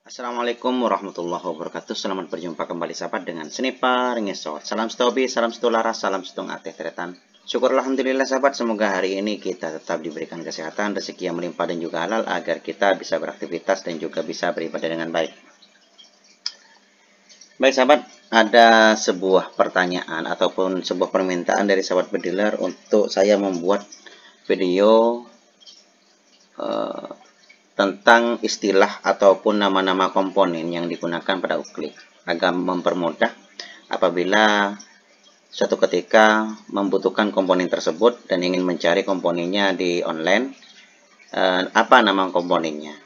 Assalamualaikum warahmatullahi wabarakatuh. Selamat berjumpa kembali sahabat dengan Sniper Ngesot. Salam stobi, salam setularas, salam setung ateh teretan. Syukur alhamdulillah sahabat, semoga hari ini kita tetap diberikan kesehatan, rezeki yang melimpah dan juga halal agar kita bisa beraktivitas dan juga bisa beribadah dengan baik. Baik sahabat, ada sebuah pertanyaan ataupun sebuah permintaan dari sahabat bediler untuk saya membuat video tentang istilah ataupun nama-nama komponen yang digunakan pada uklik agar mempermudah apabila suatu ketika membutuhkan komponen tersebut dan ingin mencari komponennya di online, apa nama komponennya,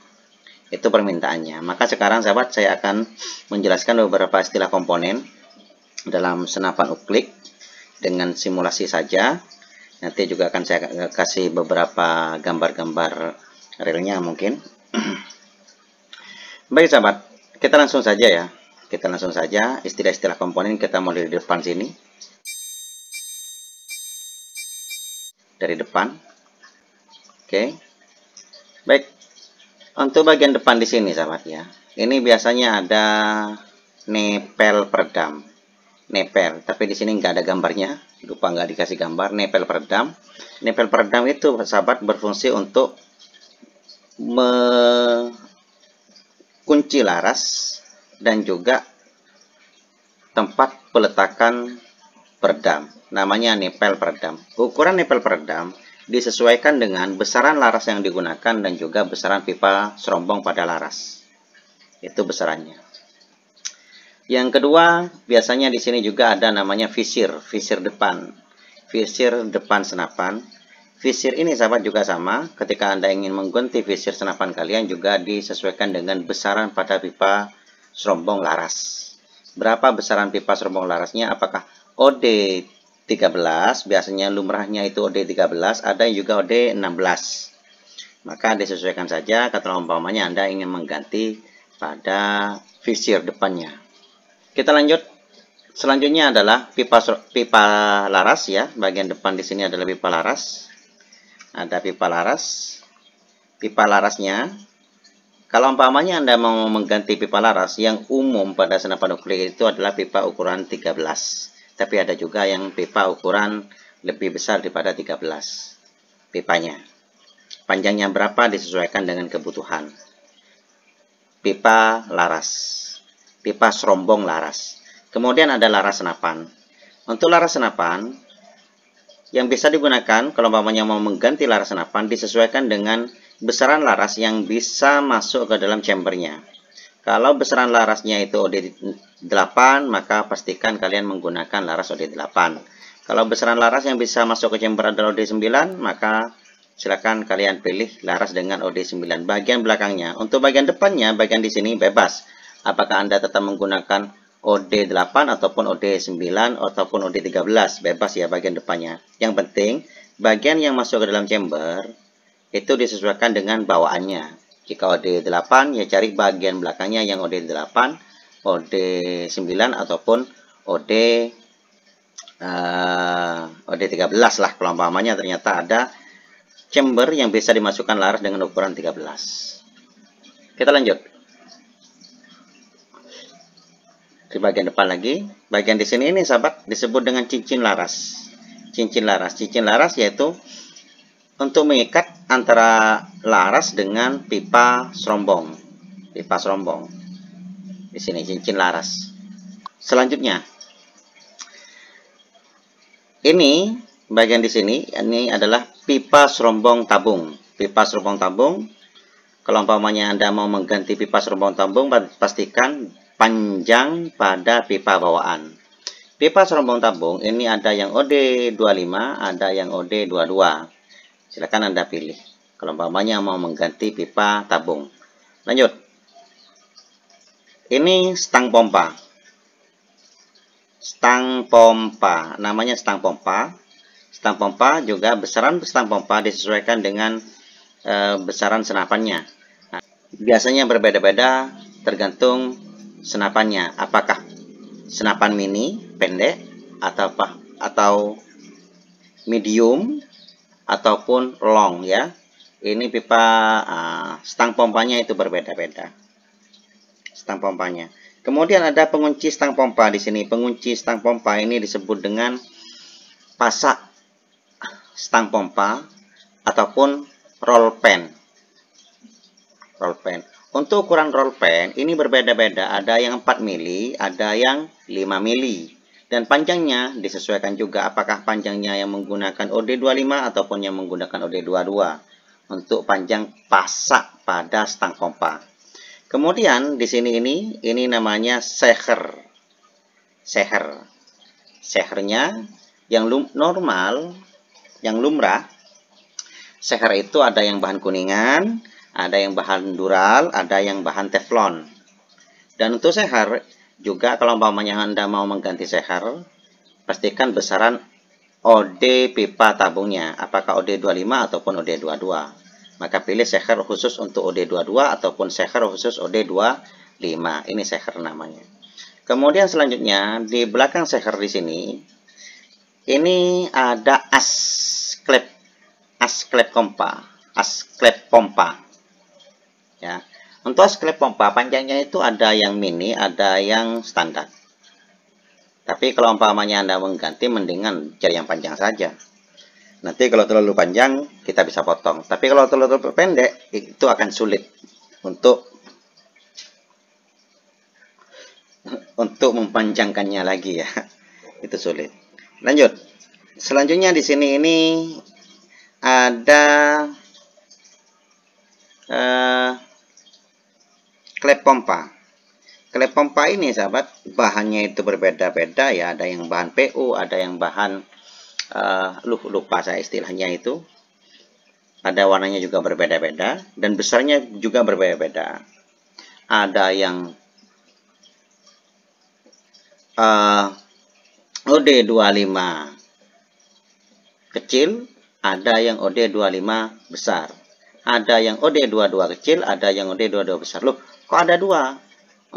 itu permintaannya. Maka sekarang sahabat, saya akan menjelaskan beberapa istilah komponen dalam senapan uklik dengan simulasi saja. Nanti juga akan saya kasih beberapa gambar-gambar realnya mungkin. Baik sahabat, kita langsung saja ya. Kita langsung saja istilah-istilah komponen kita mulai dari depan sini. Dari depan. Oke. Baik. Untuk bagian depan di sini sahabat ya. Ini biasanya ada nepel peredam. Nepel, tapi di sini nggak ada gambarnya. Lupa nggak dikasih gambar. Nepel peredam. Nepel peredam itu sahabat berfungsi untuk kunci laras dan juga tempat peletakan peredam. Namanya nepel peredam. Ukuran nepel peredam disesuaikan dengan besaran laras yang digunakan dan juga besaran pipa serombong pada laras. Itu besarannya. Yang kedua, biasanya di sini juga ada namanya visir, visir depan. Visir depan senapan. Visir ini sahabat juga sama, ketika Anda ingin mengganti visir senapan kalian juga disesuaikan dengan besaran pada pipa serombong laras. Berapa besaran pipa serombong larasnya? Apakah OD 13, biasanya lumrahnya itu OD 13, ada juga OD 16. Maka disesuaikan saja, kata umpamanya Anda ingin mengganti pada visir depannya. Kita lanjut. Selanjutnya adalah pipa laras ya. Bagian depan di sini adalah pipa laras. Ada pipa laras. Pipa larasnya, kalau umpamanya Anda mau mengganti pipa laras, yang umum pada senapan uklik itu adalah pipa ukuran 13. Tapi ada juga yang pipa ukuran lebih besar daripada 13 pipanya. Panjangnya berapa disesuaikan dengan kebutuhan. Pipa laras. Pipa serombong laras. Kemudian ada laras senapan. Untuk laras senapan, yang bisa digunakan kalau umpamanya mau mengganti laras senapan disesuaikan dengan besaran laras yang bisa masuk ke dalam chambernya. Kalau besaran larasnya itu OD8, maka pastikan kalian menggunakan laras OD8. Kalau besaran laras yang bisa masuk ke chamber adalah OD9, maka silakan kalian pilih laras dengan OD9. Bagian belakangnya, untuk bagian depannya, bagian di sini bebas. Apakah Anda tetap menggunakan OD8 ataupun OD9 ataupun OD13, bebas ya bagian depannya. Yang penting bagian yang masuk ke dalam chamber itu disesuaikan dengan bawaannya. Jika OD8 ya cari bagian belakangnya yang OD8, OD9 ataupun OD13 lah kalau umpamanya ternyata ada chamber yang bisa dimasukkan laras dengan ukuran 13. Kita lanjut. Di bagian depan lagi, bagian di sini ini sahabat disebut dengan cincin laras. Cincin laras, cincin laras yaitu untuk mengikat antara laras dengan pipa serombong. Pipa serombong. Di sini cincin laras. Selanjutnya, ini bagian di sini, ini adalah pipa serombong tabung. Pipa serombong tabung. Kalau umpamanya Anda mau mengganti pipa serombong tabung, pastikan panjang pada pipa bawaan. Pipa serombong tabung ini ada yang OD25, ada yang OD22. Silakan Anda pilih. Kalau umpamanya mau mengganti pipa tabung. Lanjut. Ini stang pompa. Stang pompa, namanya stang pompa. Stang pompa juga besaran stang pompa disesuaikan dengan besaran senapannya. Nah, biasanya berbeda-beda tergantung senapannya. Apakah senapan mini, pendek, atau medium, ataupun long ya. Ini pipa stang pompanya itu berbeda-beda. stang pompanya. Kemudian ada pengunci stang pompa di sini. Pengunci stang pompa ini disebut dengan pasak stang pompa ataupun roll pen. Roll pen. Untuk ukuran roll pen ini berbeda-beda. Ada yang 4 mili, ada yang 5 mili. Dan panjangnya disesuaikan juga apakah panjangnya yang menggunakan OD25 ataupun yang menggunakan OD22 untuk panjang pasak pada stang pompa. Kemudian di sini ini namanya seher. Sehernya yang normal, yang lumrah, seher itu ada yang bahan kuningan, ada yang bahan dural, ada yang bahan teflon. Dan untuk seher juga kalau umpamanya Anda mau mengganti seher, pastikan besaran OD pipa tabungnya, apakah OD25 ataupun OD22. Maka pilih seher khusus untuk OD22 ataupun seher khusus OD25. Ini seher namanya. Kemudian selanjutnya di belakang seher di sini ini ada as klep pompa. Ya. Untuk as klep pompa panjangnya itu ada yang mini, ada yang standar. Tapi kalau umpamanya Anda mengganti mendingan cari yang panjang saja. Nanti kalau terlalu panjang, kita bisa potong. Tapi kalau terlalu pendek, itu akan sulit untuk memanjangkannya lagi ya. Itu sulit. Lanjut. Selanjutnya di sini ini ada klep pompa. Klep pompa ini sahabat, bahannya itu berbeda-beda ya. Ada yang bahan PU, ada yang bahan lupa saya istilahnya itu. Ada warnanya juga berbeda-beda dan besarnya juga berbeda-beda. Ada yang OD25 kecil, ada yang OD25 besar. Ada yang OD22 kecil, ada yang OD22 besar. Loh, kok ada dua?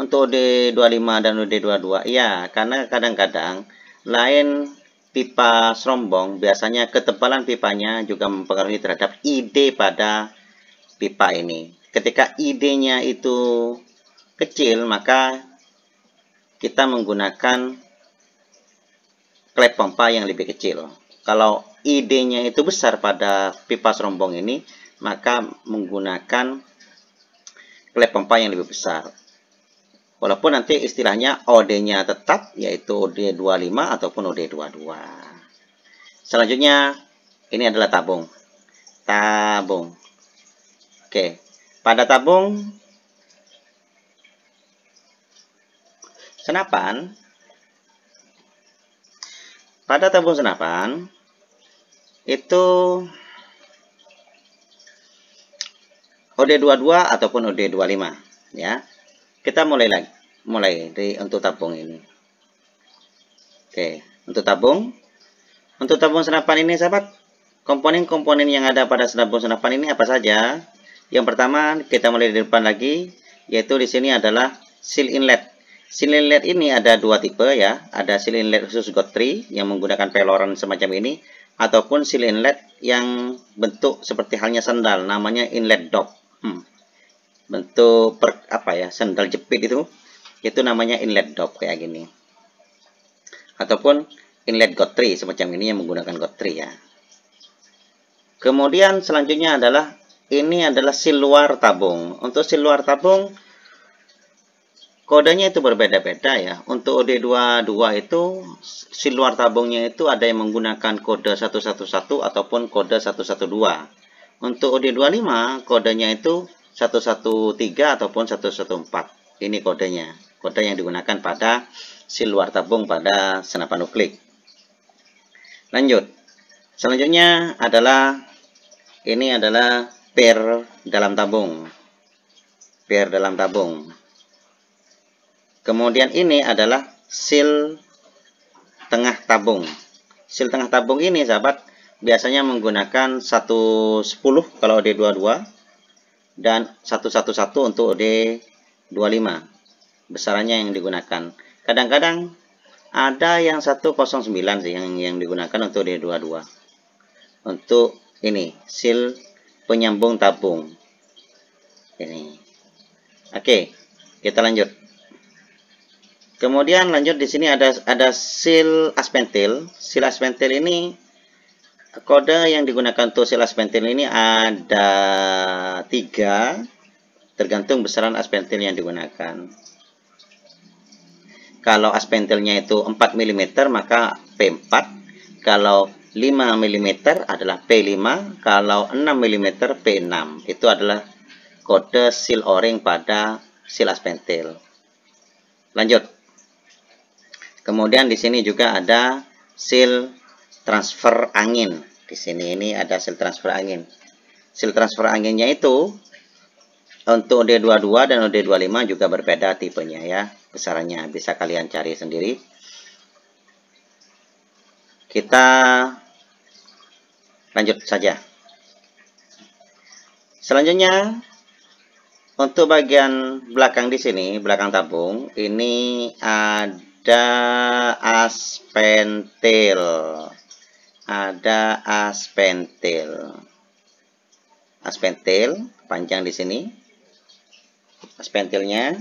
Untuk OD25 dan OD22. Iya, karena kadang-kadang lain pipa serombong, biasanya ketebalan pipanya juga mempengaruhi terhadap ID pada pipa ini. Ketika ID-nya itu kecil, maka kita menggunakan klep pompa yang lebih kecil. Kalau ID-nya itu besar pada pipa serombong ini, maka menggunakan klep pompa yang lebih besar. Walaupun nanti istilahnya OD-nya tetap, yaitu OD25 ataupun OD22. Selanjutnya, ini adalah tabung. Oke, pada tabung senapan, itu OD22 ataupun OD25 ya. Kita mulai untuk tabung ini. Oke, untuk tabung senapan ini sahabat, komponen-komponen yang ada pada tabung senapan ini apa saja? Yang pertama kita mulai dari depan lagi, yaitu di sini adalah seal inlet. Seal inlet ini ada dua tipe ya, ada seal inlet khusus Guthrie yang menggunakan peloran semacam ini, ataupun seal inlet yang bentuk seperti halnya sandal, namanya inlet dop. Bentuk sandal jepit itu namanya inlet dop kayak gini. Ataupun inlet Guthrie semacam ini yang menggunakan Guthrie ya. Kemudian selanjutnya adalah seal luar tabung. Untuk seal luar tabung kodenya itu berbeda-beda ya. Untuk OD22 itu seal luar tabungnya itu ada yang menggunakan kode 111 ataupun kode 112. Untuk OD25 kodenya itu 113 ataupun 114. Ini kodenya. Kode yang digunakan pada seal luar tabung pada senapan nuklir. Lanjut. Selanjutnya adalah per dalam tabung. Per dalam tabung. Kemudian ini adalah seal tengah tabung. Seal tengah tabung ini sahabat biasanya menggunakan 110 kalau OD22 dan 111 untuk OD25. Besarannya yang digunakan. Kadang-kadang ada yang 109 sih yang digunakan untuk OD22. Untuk ini seal penyambung tabung. Ini. Oke. Kita lanjut. Kemudian lanjut di sini ada seal aspentil. Seal aspentil ini kode yang digunakan untuk seal aspentil ini ada 3, tergantung besaran aspentil yang digunakan. Kalau aspentilnya itu 4 mm maka P4. Kalau 5 mm adalah P5. Kalau 6 mm P6. Itu adalah kode seal o-ring pada seal aspentil. Lanjut. Kemudian di sini juga ada seal transfer angin. Di sini ini ada seal transfer angin. Seal transfer anginnya itu untuk OD22 dan OD25 juga berbeda tipenya ya. Besarannya bisa kalian cari sendiri. Kita lanjut saja. Selanjutnya untuk bagian belakang di sini, belakang tabung, ini ada aspentil. Ada aspentil. Aspentil panjang di sini. Aspentilnya,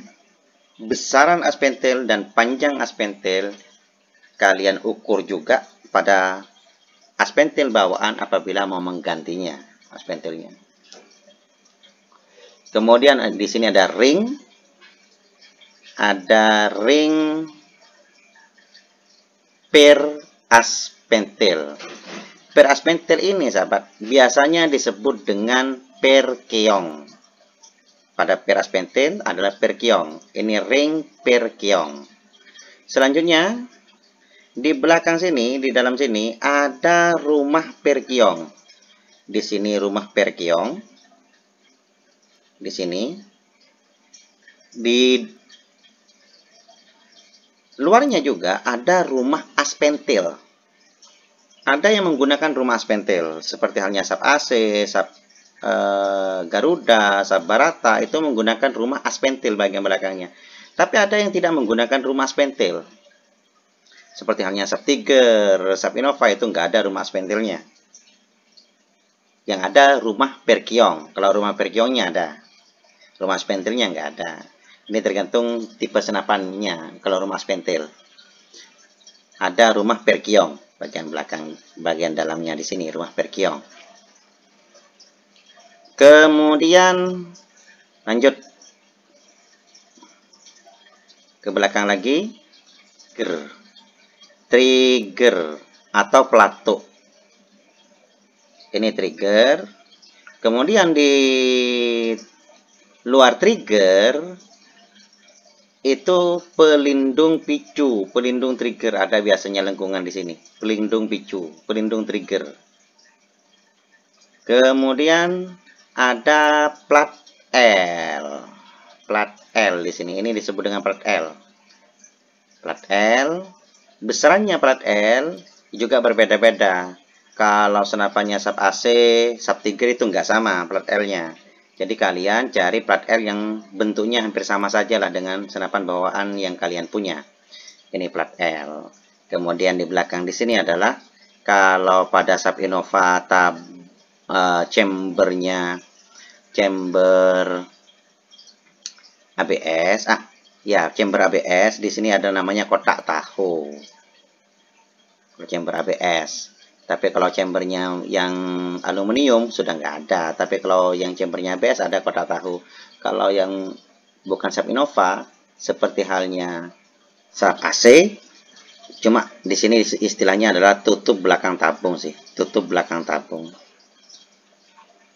besaran aspentil dan panjang aspentil kalian ukur juga pada aspentil bawaan apabila mau menggantinya aspentilnya. Kemudian di sini ada ring per aspentil. Per aspentil ini sahabat biasanya disebut dengan per keong. Pada per aspentil adalah per keong. Ini ring per keong. Selanjutnya di belakang sini, di dalam sini ada rumah per keong. Di sini rumah per keong. Di sini di luarnya juga ada rumah aspentil. Ada yang menggunakan rumah aspentil seperti halnya SAP AC, SAP Garuda, SAP Barata itu menggunakan rumah aspentil bagian belakangnya. Tapi ada yang tidak menggunakan rumah aspentil. Seperti halnya SAP Tiger, SAP Innova itu nggak ada rumah aspentilnya. Yang ada rumah per keong. Kalau rumah per keongnya ada. Rumah aspentilnya nggak ada. Ini tergantung tipe senapannya. Kalau rumah aspentil ada rumah per keong bagian belakang, bagian dalamnya di sini rumah per keong. Kemudian lanjut ke belakang lagi, trigger atau pelatuk. Ini trigger. Kemudian di luar trigger itu pelindung picu, pelindung trigger ada biasanya lengkungan di sini. Pelindung picu, pelindung trigger. Kemudian ada plat L. Plat L di sini. Ini disebut dengan plat L. Plat L, besarannya plat L juga berbeda-beda. Kalau senapannya SAP AC, SAP Tiger itu nggak sama plat L-nya. Jadi kalian cari plat L yang bentuknya hampir sama saja lah dengan senapan bawaan yang kalian punya. Ini plat L. Kemudian di belakang di sini adalah kalau pada SAP Innova chamber ABS. Chamber ABS di sini ada namanya kotak tahu. Chamber ABS. Tapi kalau chambernya yang aluminium sudah nggak ada. Tapi kalau yang chambernya ABS ada kotak tahu. Kalau yang bukan SAP Innova, seperti halnya SAP AC, cuma di sini istilahnya adalah tutup belakang tabung sih. Tutup belakang tabung.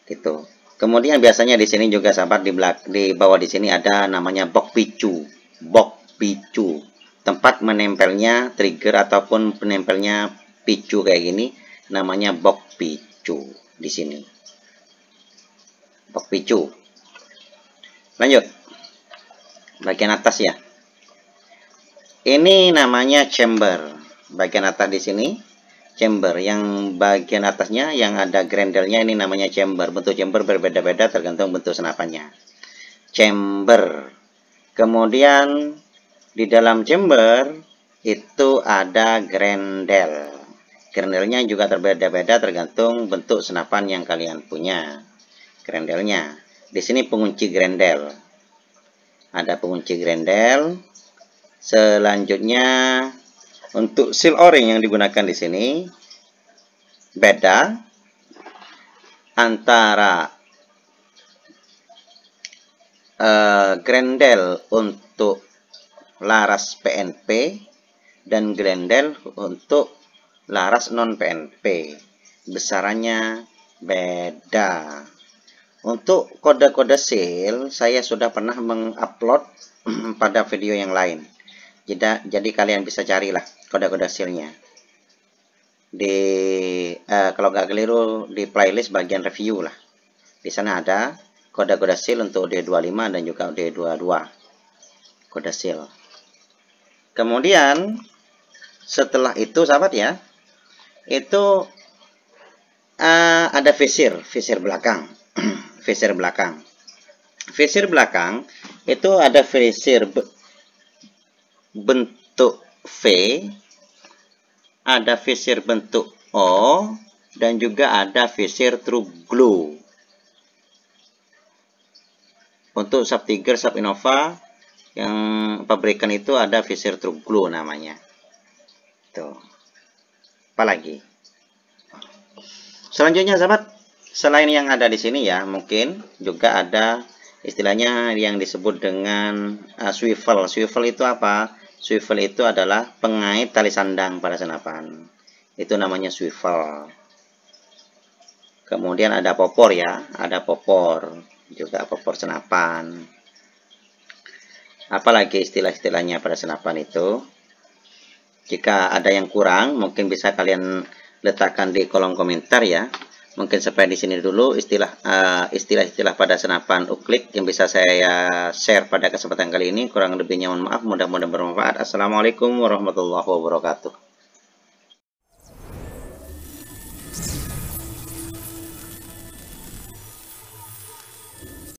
Gitu. Kemudian biasanya di sini juga sahabat di bawah di sini ada namanya box picu. Box picu. Tempat menempelnya trigger ataupun penempelnya picu kayak gini namanya box picu di sini. Box picu. Lanjut. Bagian atas ya. Ini namanya chamber. Bagian atas di sini chamber. Yang bagian atasnya yang ada grendelnya ini namanya chamber. Bentuk chamber berbeda-beda tergantung bentuk senapannya. Chamber. Kemudian di dalam chamber itu ada grendel. Grendelnya juga berbeda-beda tergantung bentuk senapan yang kalian punya. Grendelnya. Di sini pengunci grendel. ada pengunci grendel. Selanjutnya untuk seal o-ring yang digunakan di sini beda antara grendel untuk laras PNP dan grendel untuk laras non PNP. Besarannya beda. Untuk kode-kode seal saya sudah pernah mengupload pada video yang lain. Jadi kalian bisa carilah kode-kode sealnya di kalau nggak keliru di playlist bagian review lah. Di sana ada kode-kode seal untuk D25 dan juga D22 kode seal. Kemudian setelah itu sahabat ya, itu ada visir belakang. Visir belakang. Visir belakang itu ada visir bentuk V, ada visir bentuk O, dan juga ada visir true glue. Untuk Sub Tiger, Sub Innova yang pabrikan itu ada visir true glue namanya. Tuh. Apalagi? Selanjutnya sahabat, selain yang ada di sini ya, mungkin juga ada istilahnya yang disebut dengan swivel. Swivel itu apa? Swivel itu adalah pengait tali sandang pada senapan. Itu namanya swivel. Kemudian ada popor ya, ada popor, juga popor senapan. Apalagi istilah-istilahnya pada senapan itu. Jika ada yang kurang, mungkin bisa kalian letakkan di kolom komentar ya. Mungkin sampai di sini dulu istilah-istilah pada senapan uklik yang bisa saya share pada kesempatan kali ini. Kurang lebihnya mohon maaf, mudah-mudahan bermanfaat. Assalamualaikum warahmatullahi wabarakatuh.